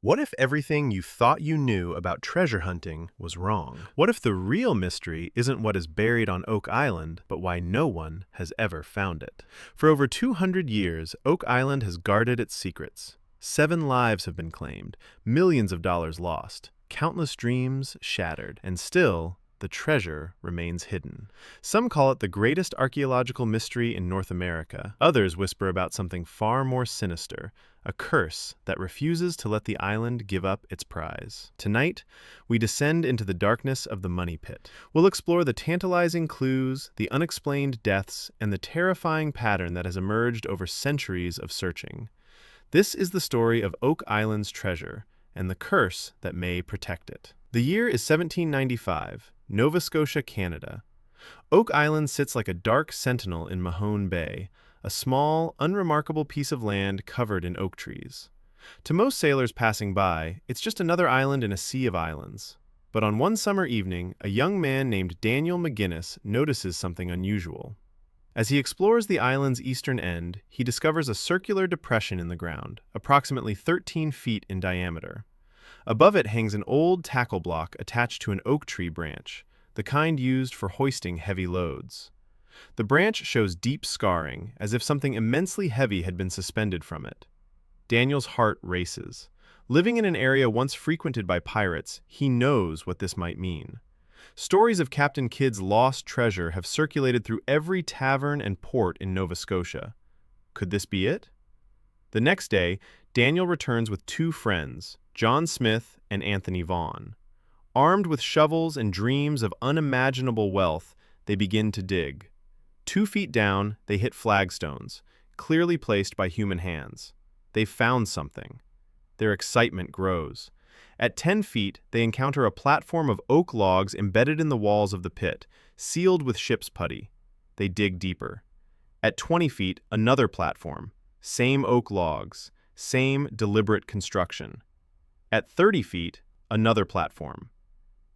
What if everything you thought you knew about treasure hunting was wrong? What if the real mystery isn't what is buried on Oak Island, but why no one has ever found it? For over 200 years, Oak Island has guarded its secrets. 7 lives have been claimed, millions of dollars lost, countless dreams shattered, and still, the treasure remains hidden. Some call it the greatest archaeological mystery in North America. Others whisper about something far more sinister, a curse that refuses to let the island give up its prize. Tonight, we descend into the darkness of the Money Pit. We'll explore the tantalizing clues, the unexplained deaths, and the terrifying pattern that has emerged over centuries of searching. This is the story of Oak Island's treasure and the curse that may protect it. The year is 1795, Nova Scotia, Canada. Oak Island sits like a dark sentinel in Mahone Bay, a small, unremarkable piece of land covered in oak trees. To most sailors passing by, it's just another island in a sea of islands. But on one summer evening, a young man named Daniel McGinnis notices something unusual. As he explores the island's eastern end, he discovers a circular depression in the ground, approximately 13 feet in diameter. Above it hangs an old tackle block attached to an oak tree branch, the kind used for hoisting heavy loads. The branch shows deep scarring, as if something immensely heavy had been suspended from it. Daniel's heart races. Living in an area once frequented by pirates, he knows what this might mean. Stories of Captain Kidd's lost treasure have circulated through every tavern and port in Nova Scotia. Could this be it? The next day, Daniel returns with 2 friends, John Smith and Anthony Vaughn. Armed with shovels and dreams of unimaginable wealth, they begin to dig. 2 feet down, they hit flagstones, clearly placed by human hands. They've found something. Their excitement grows. At 10 feet, they encounter a platform of oak logs embedded in the walls of the pit, sealed with ship's putty. They dig deeper. At 20 feet, another platform. Same oak logs, same deliberate construction. At 30 feet, another platform.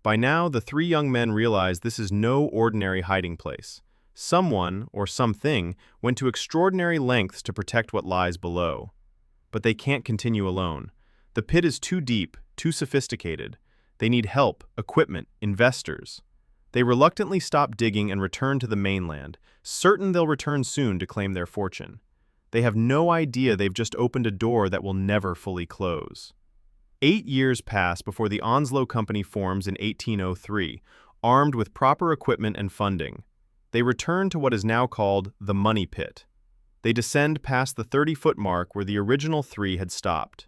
By now, the 3 young men realize this is no ordinary hiding place. Someone, or something, went to extraordinary lengths to protect what lies below. But they can't continue alone. The pit is too deep, too sophisticated. They need help, equipment, investors. They reluctantly stop digging and return to the mainland, certain they'll return soon to claim their fortune. They have no idea they've just opened a door that will never fully close. 8 years pass before the Onslow Company forms in 1803, armed with proper equipment and funding. They return to what is now called the Money Pit. They descend past the 30-foot mark where the original 3 had stopped.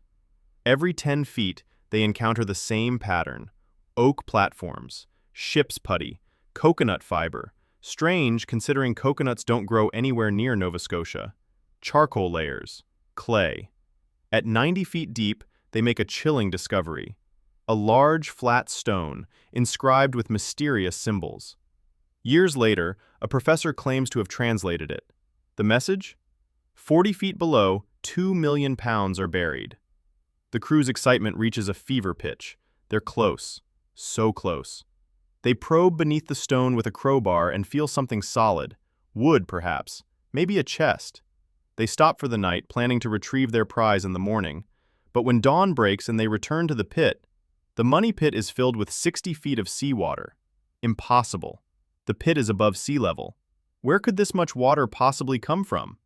Every 10 feet, they encounter the same pattern: oak platforms, ship's putty, coconut fiber, strange considering coconuts don't grow anywhere near Nova Scotia, charcoal layers, clay. At 90 feet deep, they make a chilling discovery: a large, flat stone inscribed with mysterious symbols. Years later, a professor claims to have translated it. The message? 40 feet below, 2 million pounds are buried. The crew's excitement reaches a fever pitch. They're close. So close. They probe beneath the stone with a crowbar and feel something solid. Wood, perhaps. Maybe a chest. They stop for the night, planning to retrieve their prize in the morning. But when dawn breaks and they return to the pit, the Money Pit is filled with 60 feet of seawater. Impossible. The pit is above sea level. Where could this much water possibly come from?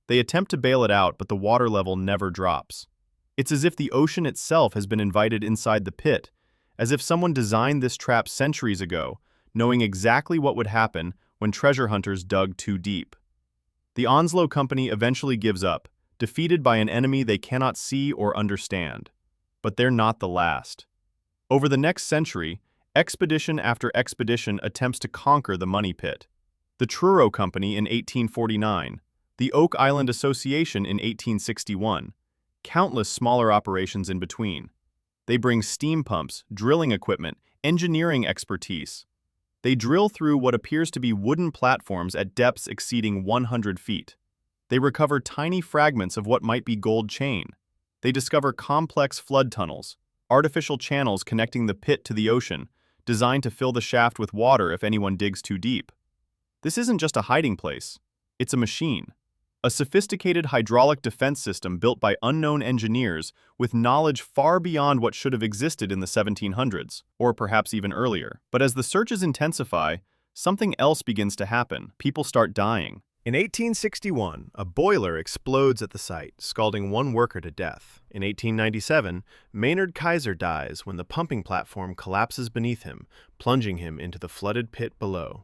They attempt to bail it out, but the water level never drops. It's as if the ocean itself has been invited inside the pit, as if someone designed this trap centuries ago, knowing exactly what would happen when treasure hunters dug too deep. The Onslow Company eventually gives up, defeated by an enemy they cannot see or understand. But they're not the last. Over the next century, expedition after expedition attempts to conquer the Money Pit. The Truro Company in 1849, the Oak Island Association in 1861, countless smaller operations in between. They bring steam pumps, drilling equipment, engineering expertise. They drill through what appears to be wooden platforms at depths exceeding 100 feet. They recover tiny fragments of what might be gold chain. They discover complex flood tunnels, artificial channels connecting the pit to the ocean, designed to fill the shaft with water if anyone digs too deep. This isn't just a hiding place. It's a machine. a sophisticated hydraulic defense system built by unknown engineers with knowledge far beyond what should have existed in the 1700s, or perhaps even earlier. But as the searches intensify, something else begins to happen. People start dying. In 1861, a boiler explodes at the site, scalding one worker to death. In 1897, Maynard Kaiser dies when the pumping platform collapses beneath him, plunging him into the flooded pit below.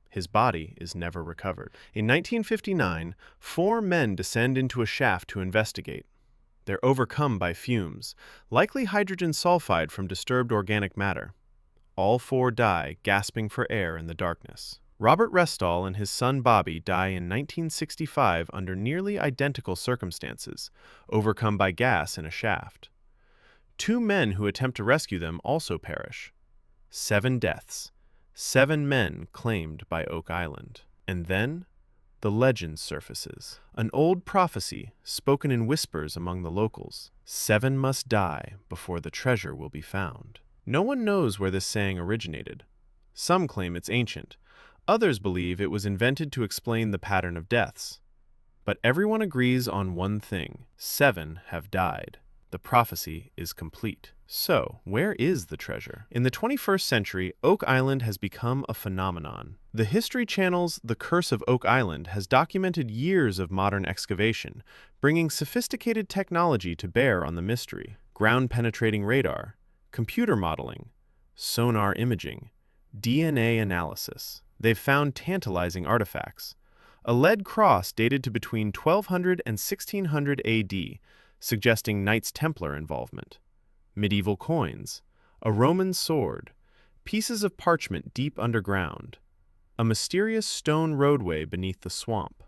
His body is never recovered. In 1959, 4 men descend into a shaft to investigate. They're overcome by fumes, likely hydrogen sulfide from disturbed organic matter. All 4 die, gasping for air in the darkness. Robert Restall and his son Bobby die in 1965 under nearly identical circumstances, overcome by gas in a shaft. 2 men who attempt to rescue them also perish. 7 deaths. 7 men claimed by Oak Island. And then, the legend surfaces. An old prophecy spoken in whispers among the locals. 7 must die before the treasure will be found. No one knows where this saying originated. Some claim it's ancient. Others believe it was invented to explain the pattern of deaths. But everyone agrees on one thing: 7 have died. The prophecy is complete. So, where is the treasure? In the 21st century, Oak Island has become a phenomenon. The History Channel's The Curse of Oak Island has documented years of modern excavation, bringing sophisticated technology to bear on the mystery. Ground-penetrating radar, computer modeling, sonar imaging, DNA analysis. They've found tantalizing artifacts. A lead cross dated to between 1200 and 1600 AD, suggesting Knights Templar involvement. Medieval coins, a Roman sword, pieces of parchment deep underground, a mysterious stone roadway beneath the swamp.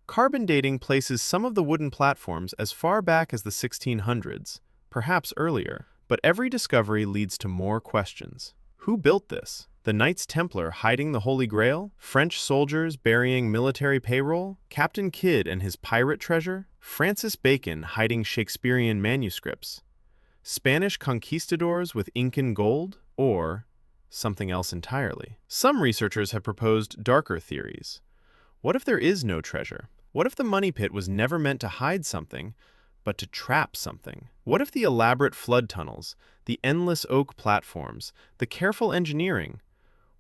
Carbon dating places some of the wooden platforms as far back as the 1600s, perhaps earlier, but every discovery leads to more questions. Who built this? The Knights Templar hiding the Holy Grail? French soldiers burying military payroll? Captain Kidd and his pirate treasure? Francis Bacon hiding Shakespearean manuscripts? Spanish conquistadors with Incan gold? Or something else entirely? Some researchers have proposed darker theories. What if there is no treasure? What if the money pit was never meant to hide something, but to trap something? What if the elaborate flood tunnels, the endless oak platforms, the careful engineering,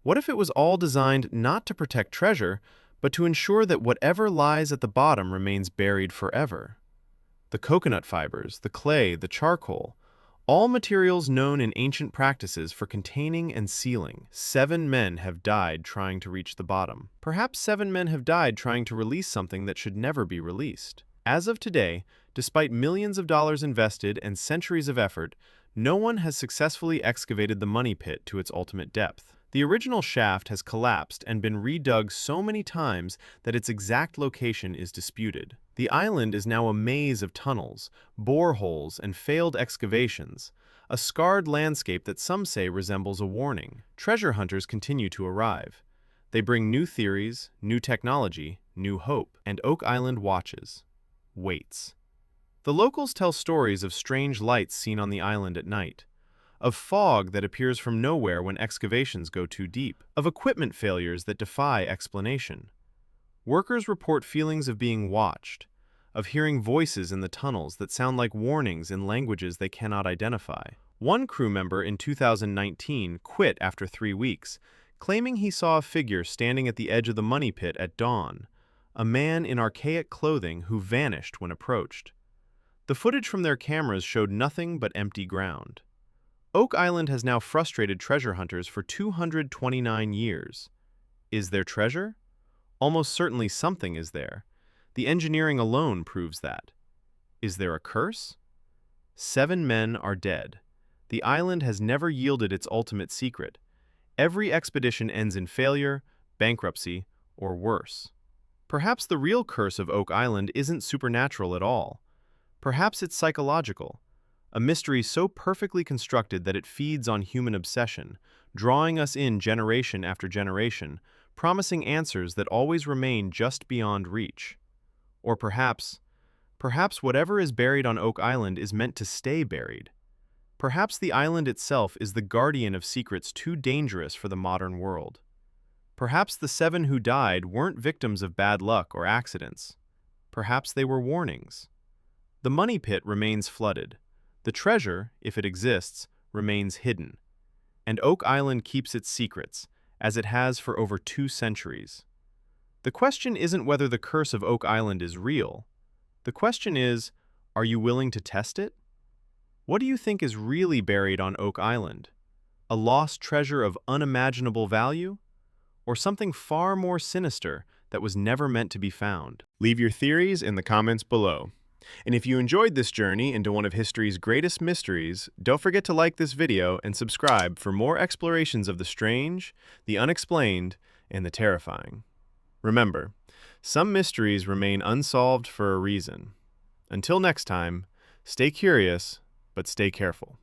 what if it was all designed not to protect treasure, but to ensure that whatever lies at the bottom remains buried forever? The coconut fibers, the clay, the charcoal, all materials known in ancient practices for containing and sealing. 7 men have died trying to reach the bottom. Perhaps 7 men have died trying to release something that should never be released. As of today, despite millions of dollars invested and centuries of effort, no one has successfully excavated the money pit to its ultimate depth. The original shaft has collapsed and been redug so many times that its exact location is disputed. The island is now a maze of tunnels, boreholes, and failed excavations, a scarred landscape that some say resembles a warning. Treasure hunters continue to arrive. They bring new theories, new technology, new hope, and Oak Island watches, waits. The locals tell stories of strange lights seen on the island at night, of fog that appears from nowhere when excavations go too deep, of equipment failures that defy explanation. Workers report feelings of being watched, of hearing voices in the tunnels that sound like warnings in languages they cannot identify. One crew member in 2019 quit after 3 weeks, claiming he saw a figure standing at the edge of the money pit at dawn, a man in archaic clothing who vanished when approached. The footage from their cameras showed nothing but empty ground. Oak Island has now frustrated treasure hunters for 229 years. Is there treasure? Almost certainly something is there. The engineering alone proves that. Is there a curse? 7 men are dead. The island has never yielded its ultimate secret. Every expedition ends in failure, bankruptcy, or worse. Perhaps the real curse of Oak Island isn't supernatural at all. Perhaps it's psychological. A mystery so perfectly constructed that it feeds on human obsession, drawing us in generation after generation, promising answers that always remain just beyond reach. Or perhaps whatever is buried on Oak Island is meant to stay buried. Perhaps the island itself is the guardian of secrets too dangerous for the modern world. Perhaps the 7 who died weren't victims of bad luck or accidents. Perhaps they were warnings. The money pit remains flooded. The treasure, if it exists, remains hidden. And Oak Island keeps its secrets, as it has for over 2 centuries. The question isn't whether the curse of Oak Island is real. The question is, are you willing to test it? What do you think is really buried on Oak Island? A lost treasure of unimaginable value? Or something far more sinister that was never meant to be found? Leave your theories in the comments below. And if you enjoyed this journey into one of history's greatest mysteries, don't forget to like this video and subscribe for more explorations of the strange, the unexplained, and the terrifying. Remember, some mysteries remain unsolved for a reason. Until next time, stay curious, but stay careful.